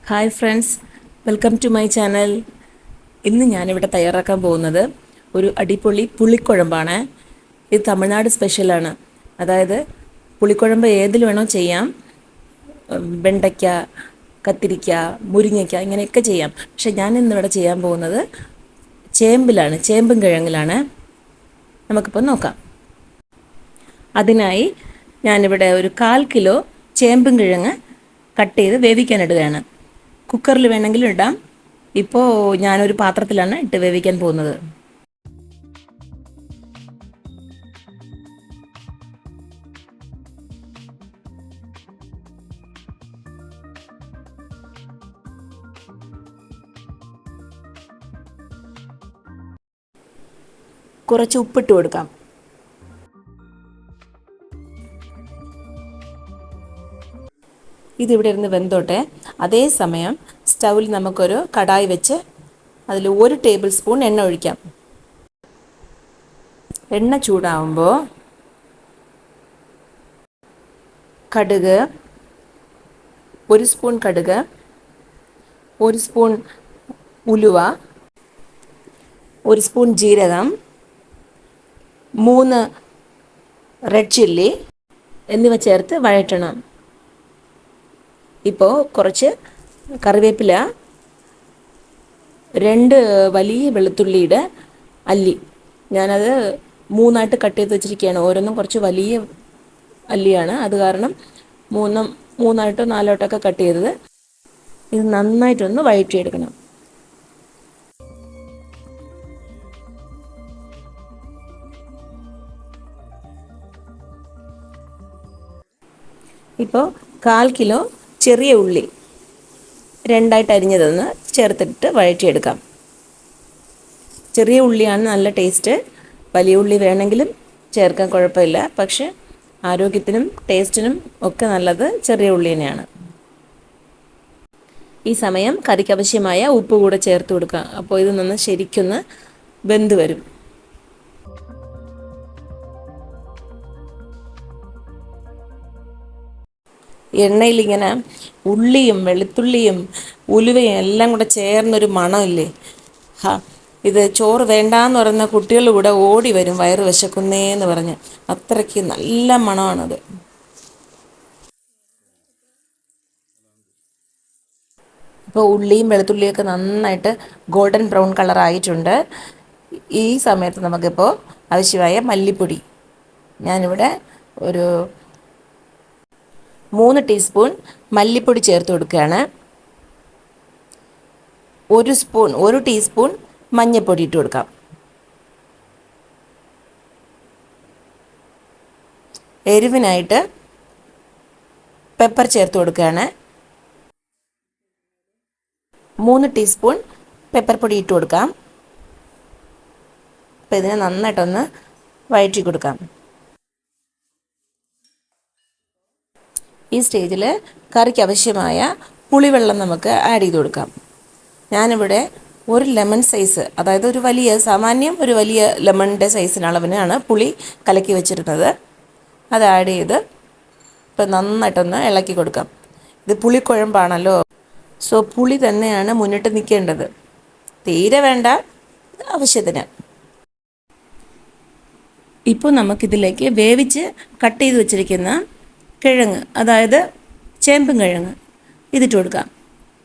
Hi friends, welcome to my channel. ഇന്ന് ഞാനിവിടെ തയ്യാറാക്കാൻ പോകുന്നത് ഒരു അടിപൊളി പുളിക്കുഴമ്പാണ്. ഇത് തമിഴ്നാട് സ്പെഷ്യലാണ്. അതായത് പുളിക്കുഴമ്പ് ഏതിൽ വേണോ ചെയ്യാം. വെണ്ടയ്ക്ക, കത്തിരിക്ക, മുരിങ്ങയ്ക്ക ഇങ്ങനെയൊക്കെ ചെയ്യാം. പക്ഷെ ഞാൻ ഇന്നിവിടെ ചെയ്യാൻ പോകുന്നത് ചേമ്പിലാണ്, ചേമ്പും കിഴങ്ങിലാണ്. നമുക്കിപ്പോൾ നോക്കാം. അതിനായി ഞാനിവിടെ ഒരു 1/4 കിലോ ചേമ്പും കിഴങ്ങ് കട്ട് ചെയ്ത് വേവിക്കാനിടുകയാണ്. കുക്കറിൽ വേണമെങ്കിലും ഇടാം. ഇപ്പോൾ ഞാനൊരു പാത്രത്തിലാണ് ഇട്ട് വേവിക്കാൻ പോകുന്നത്. കുറച്ച് ഉപ്പിട്ട് കൊടുക്കാം. ഇതിവിടെ ഇരുന്ന് വെന്തോട്ടെ. അതേസമയം സ്റ്റൗവിൽ നമുക്കൊരു കടായി വെച്ച് അതിൽ 1 ടേബിൾ സ്പൂൺ എണ്ണ ഒഴിക്കാം. എണ്ണ ചൂടാവുമ്പോൾ കടുക്, 1 സ്പൂൺ കടുക്, 1 സ്പൂൺ ഉലുവ, 1 സ്പൂൺ ജീരകം, 3 റെഡ് ചില്ലി എന്നിവ ചേർത്ത് വഴറ്റണം. ഇപ്പോൾ കുറച്ച് കറിവേപ്പില, 2 വലിയ വെളുത്തുള്ളിയുടെ അല്ലി, ഞാനത് 3ആയിട്ട് കട്ട് ചെയ്ത് വെച്ചിരിക്കുകയാണ്. ഓരോന്നും കുറച്ച് വലിയ അല്ലിയാണ്, അത് കാരണം 3ആയിട്ടോ 4ആയിട്ടൊക്കെ കട്ട് ചെയ്തത്. ഇത് നന്നായിട്ടൊന്ന് വഴറ്റിയെടുക്കണം. ഇപ്പോൾ 1/4 കിലോ ചെറിയ ഉള്ളി 2ആയിട്ട് അരിഞ്ഞതൊന്ന് ചേർത്തിട്ട് വഴറ്റിയെടുക്കാം. ചെറിയ ഉള്ളിയാണ് നല്ല ടേസ്റ്റ്. വലിയ ഉള്ളി വേണമെങ്കിലും ചേർക്കാൻ കുഴപ്പമില്ല. പക്ഷെ ആരോഗ്യത്തിനും ടേസ്റ്റിനും ഒക്കെ നല്ലത് ചെറിയ ഉള്ളി തന്നെയാണ്. ഈ സമയം കറിക്ക് ആവശ്യമായ ഉപ്പ് കൂടെ ചേർത്ത് കൊടുക്കുക. അപ്പോൾ ഇത് നിന്ന് ശരിക്കൊന്ന് വെന്ത് വരും. എണ്ണയിൽ ഇങ്ങനെ ഉള്ളിയും വെളുത്തുള്ളിയും ഉലുവയും എല്ലാം കൂടെ ചേർന്നൊരു മണമില്ലേ, ഇത് ചോറ് വേണ്ടാന്ന് പറയുന്ന കുട്ടികൾ കൂടെ ഓടി വരും, വയറ് വിശക്കുന്നേന്ന് പറഞ്ഞ്. അത്രയ്ക്ക് നല്ല മണമാണത്. ഇപ്പോൾ ഉള്ളിയും വെളുത്തുള്ളിയൊക്കെ നന്നായിട്ട് ഗോൾഡൻ ബ്രൗൺ കളറായിട്ടുണ്ട്. ഈ സമയത്ത് നമുക്കിപ്പോൾ ആവശ്യമായ മല്ലിപ്പൊടി, ഞാനിവിടെ ഒരു 3 ടീസ്പൂൺ മല്ലിപ്പൊടി ചേർത്ത് കൊടുക്കുകയാണ്. 1 ടീസ്പൂൺ മഞ്ഞൾപ്പൊടി ഇട്ട് കൊടുക്കാം. എരിവിനായിട്ട് പെപ്പർ ചേർത്ത് കൊടുക്കുകയാണ്. 3 ടീസ്പൂൺ പെപ്പർ പൊടി ഇട്ട് കൊടുക്കാം. അപ്പോൾ ഇതിനെ നന്നായിട്ടൊന്ന് വഴറ്റി കൊടുക്കാം. ഈ സ്റ്റേജിൽ കറിക്ക് ആവശ്യമായ പുളിവെള്ളം നമുക്ക് ആഡ് ചെയ്ത് കൊടുക്കാം. ഞാനിവിടെ ഒരു ലെമൺ സൈസ്, അതായത് ഒരു വലിയ ലെമണിൻ്റെ സൈസിന് അളവിനാണ് പുളി കലക്കി വെച്ചിരുന്നത്. അത് ആഡ് ചെയ്ത് ഇപ്പം നന്നായിട്ടൊന്ന് ഇളക്കി കൊടുക്കാം. ഇത് പുളിക്കുഴമ്പാണല്ലോ, സോ പുളി തന്നെയാണ് മുന്നിട്ട് നിൽക്കേണ്ടത്. തീരെ വേണ്ട, ആവശ്യത്തിന്. ഇപ്പോൾ നമുക്കിതിലേക്ക് വേവിച്ച് കട്ട് ചെയ്ത് വെച്ചിരിക്കുന്ന കിഴങ്ങ്, അതായത് ചേമ്പും കിഴങ്ങ്, ഇതിട്ട് കൊടുക്കാം.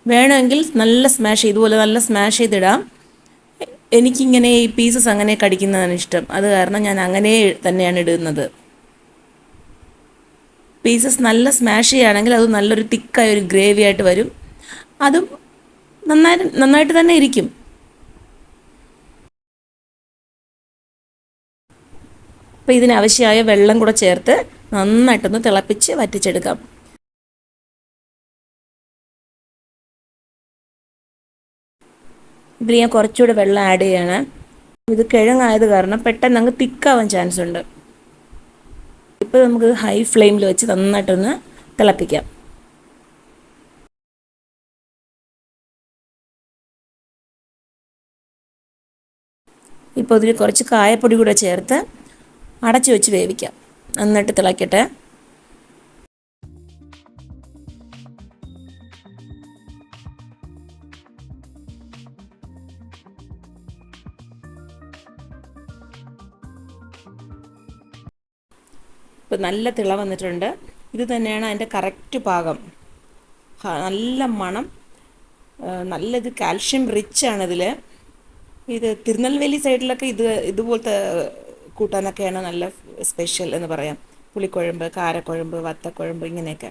വേണമെങ്കിൽ ഇതുപോലെ നല്ല സ്മാഷ് ചെയ്തിടാം. എനിക്കിങ്ങനെ ഈ പീസസ് അങ്ങനെ കടിക്കുന്നതാണ് ഇഷ്ടം. അത് കാരണം ഞാൻ അങ്ങനെ തന്നെയാണ് ഇടുന്നത്. പീസസ് നല്ല സ്മാഷ് ചെയ്യുകയാണെങ്കിൽ അത് നല്ലൊരു തിക്കായ ഒരു ഗ്രേവി ആയിട്ട് വരും. അതും നന്നായിട്ട് തന്നെ ഇരിക്കും. അപ്പോൾ ഇതിനാവശ്യമായ വെള്ളം കൂടെ ചേർത്ത് നന്നായിട്ടൊന്ന് തിളപ്പിച്ച് വറ്റിച്ചെടുക്കാം. ഇതിൽ ഞാൻ കുറച്ചുകൂടെ വെള്ളം ആഡ് ചെയ്യാണ്. ഇത് കിഴങ്ങായത് കാരണം പെട്ടെന്ന് അങ്ങ് തിക്കാവാൻ ചാൻസ് ഉണ്ട്. ഇപ്പോൾ നമുക്ക് ഹൈ ഫ്ലെയിമിൽ വെച്ച് നന്നായിട്ടൊന്ന് തിളപ്പിക്കാം. ഇപ്പോൾ ഇതിൽ കുറച്ച് കായപ്പൊടി കൂടെ ചേർത്ത് അടച്ചു വെച്ച് വേവിക്കാം. നന്നായിട്ട് തിളക്കട്ടെ. ഇപ്പോൾ നല്ല തിള വന്നിട്ടുണ്ട്. ഇത് തന്നെയാണ് അതിൻ്റെ കറക്റ്റ് പാകം. നല്ല മണം, നല്ലത് കാൽഷ്യം റിച്ച് ആണ് ഇതിൽ. ഇത് തിരുനെൽവേലി സൈഡിലൊക്കെ ഇതുപോലത്തെ കൂട്ടാനൊക്കെയാണ് നല്ല സ്പെഷ്യൽ എന്ന് പറയാം. പുളിക്കുഴമ്പ്, കാരക്കുഴമ്പ്, വത്തക്കുഴമ്പ്, ഇങ്ങനെയൊക്കെ.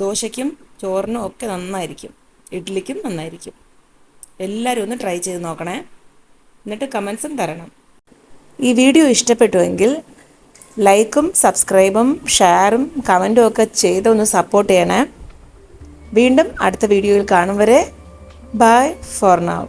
ദോശയ്ക്കും ചോറിനും ഒക്കെ നന്നായിരിക്കും, ഇഡ്ഡലിക്കും നന്നായിരിക്കും. എല്ലാവരും ഒന്ന് ട്രൈ ചെയ്ത് നോക്കണേ, എന്നിട്ട് കമൻസും തരണം. ഈ വീഡിയോ ഇഷ്ടപ്പെട്ടുവെങ്കിൽ ലൈക്കും സബ്സ്ക്രൈബും ഷെയറും കമൻറ്റും ഒക്കെ ചെയ്തൊന്ന് സപ്പോർട്ട് ചെയ്യണേ. വീണ്ടും അടുത്ത വീഡിയോയിൽ കാണും വരെ ബൈ ഫോർ നൗ.